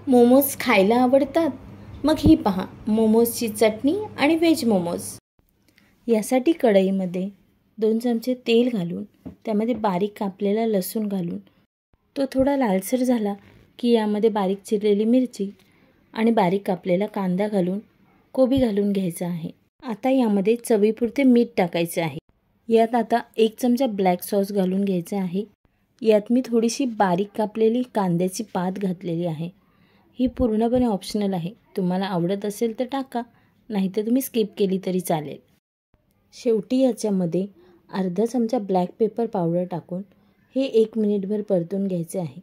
मोमोज खायला आवडतात? मग ही पहा मोमोजची चटणी आणि व्हेज मोमोज। यासाठी कढईमध्ये 2 चमचे तेल घालून त्यामध्ये बारीक कापलेला लसूण घालून तो थोडा लालसर झाला की यामध्ये बारीक चिरलेली मिरची आणि बारीक कापलेला कांदा घालून कोबी घालून घ्यायचा आहे। आता यामध्ये चवीपुरते मीठ टाकायचे आहे। यात आता 1 चमचा ब्लॅक सॉस घालून घ्यायचा आहे। यात मी थोडीशी बारीक कापलेली कांद्याची पात घातलेली आहे। ही पूर्णपणे ऑप्शनल आहे, तुम्हाला आवडत असेल तर टाका, नाहीतर तुम्ही स्किप केली तरी चालेल। शेवटी याच्यामध्ये अर्धा चमचा ब्लॅक पेपर पावडर टाकून हे 1 मिनिटभर परतून घ्यायचे आहे।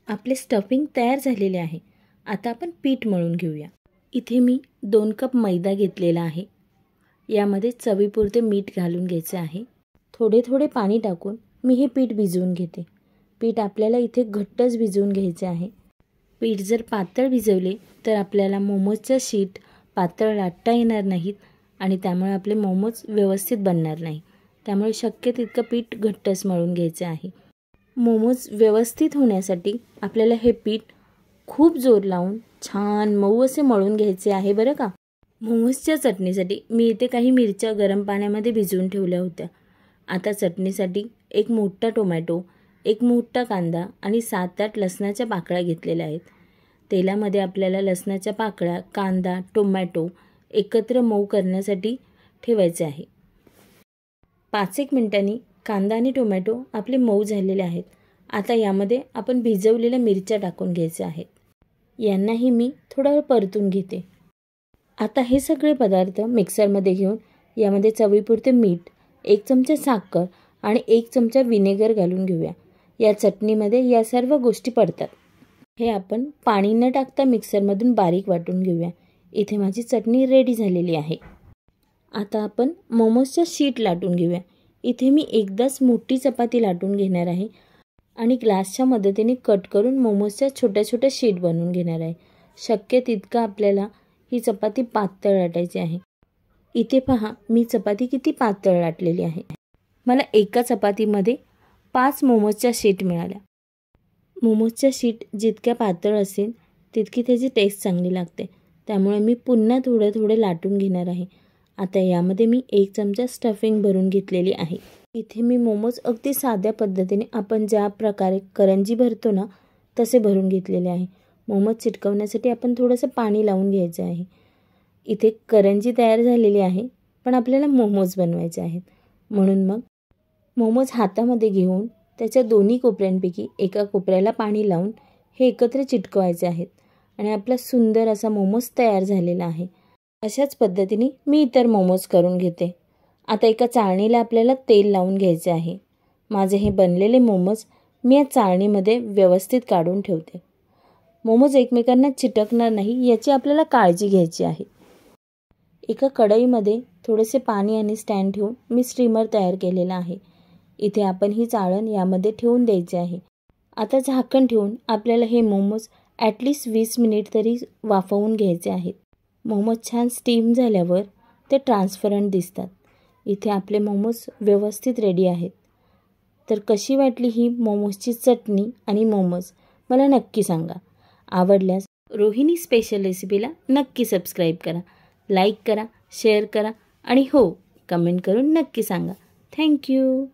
आपले स्टफिंग तयार झालेले आहे। आता आपण पीठ मळून घेऊया। इथे मी 2 कप मैदा घेतलेला आहे। यामध्ये चवीपुरते मीठ घालून घ्यायचे आहे। थोडे थोडे पाणी टाकून मी हे पीठ भिजवून घेते। पीठ आपल्याला इथे घट्टच भिजवून घ्यायचे आहे। पीठ जर पातळ भिजवले तर आपल्याला मोमोजचं शीट पातळ लाटता येणार नाहीत आणि त्यामुळे आपले मोमोज व्यवस्थित बनणार नाही। त्यामुळे शक्य तितकं पीठ घट्टच मळून घ्यायचे आहे। मोमोज व्यवस्थित होण्यासाठी आपल्याला हे पीठ खूप जोर लावून छान मऊ असे मळून घ्यायचे आहे बरं का। मोमोजच्या चटणीसाठी मी इथे काही मिरच्या गरम पाण्यामध्ये भिजवून ठेवल्या होत्या। आता चटणीसाठी 1 मोठा टोमॅटो, 1 मोठा कांदा आणि 7-8 लसणाच्या पाकळ्या घेतलेल्या आहेत। तेलामध्ये आपल्याला लसणाच्या पाकळ्या, कांदा, टोमॅटो एकत्र मऊ करण्यासाठी ठेवायचे आहे। 5-1 मिनिटांनी कांदा आणि टोमॅटो आपले मऊ झालेले आहेत। आता यामध्ये आपण भिजवलेल्या मिरच्या टाकून घ्यायच्या आहेत। यांनाही मी थोडा वेळ परतून घेते। आता हे सगळे पदार्थ मिक्सरमध्ये घेऊन यामध्ये चवीपुरते मीठ, 1 चमचा साखर आणि 1 चमचा विनेगर घालून घेऊया। या चटणीमध्ये या सर्व गोष्टी पडतात। हे आपण पाणी न टाकता मिक्सरमधून बारीक वाटून घेऊया। इथे माझी चटणी रेडी झालेली आहे। आता आपण मोमोजच्या शीट लाटून घेऊया। इथे मी एकदाच मोठी चपाती लाटून घेणार आहे आणि ग्लासच्या मदतीने कट करून मोमोजच्या छोट्या छोट्या शीट बनवून घेणार आहे। शक्य तितका आपल्याला ही चपाती पातळ लाटायची आहे। इथे पहा मी चपाती किती पातळ लाटलेली आहे। मला एका चपातीमध्ये 5 मोमोजच्या शीट मिळाल्या। मोमोजच्या शीट जितक्या पातळ असेल तितकी त्याची टेस्ट चांगली लागते। त्यामुळे मी पुन्हा थोडं थोडं लाटून घेणार आहे। आता यामध्ये मी 1 चमचा स्टफिंग भरून घेतलेली आहे। इथे मी मोमोज अगदी साध्या पद्धतीने आपण ज्या प्रकारे करंजी भरतो ना तसे भरून घेतलेले आहे। मोमोज चिटकवण्यासाठी आपण थोडंसं पाणी लावून घ्यायचं आहे। इथे करंजी तयार झालेली आहे, पण आपल्याला मोमोज बनवायचे आहेत। म्हणून मग मोमोज हातामध्ये घेऊन त्याच्या दोन्ही कोपऱ्यांपैकी एका कोपऱ्याला पाणी लावून हे एकत्र चिटकवायचे आहेत आणि आपला सुंदर असा मोमोज तयार झालेला आहे। अशाच पद्धतीने मी इतर मोमोज करून घेते। आता एका चाळणीला आपल्याला तेल लावून घ्यायचे आहे। माझे हे बनलेले मोमोज मी या चाळणीमध्ये व्यवस्थित काढून ठेवते। मोमोज एकमेकांना चिटकणार नाही याची आपल्याला काळजी घ्यायची आहे। एका कढईमध्ये थोडेसे पाणी आणि स्टँड ठेवून मी स्टीमर तयार केलेला आहे। इथे आपण ही चाळण यामध्ये ठेवून द्यायची आहे। आता झाकण ठेवून आपल्याला हे मोमोज ॲटलिस्ट 20 मिनिट तरी वाफवून घ्यायचे आहेत। मोमोज छान स्टीम झाल्यावर ते ट्रान्सपरंट दिसतात। इथे आपले मोमोज व्यवस्थित रेडी आहेत। तर कशी वाटली ही मोमोजची चटणी आणि मोमोज मला नक्की सांगा। आवडल्यास रोहिणी स्पेशल रेसिपीला नक्की सबस्क्राईब करा, लाईक करा, शेअर करा आणि हो कमेंट करून नक्की सांगा। थँक्यू।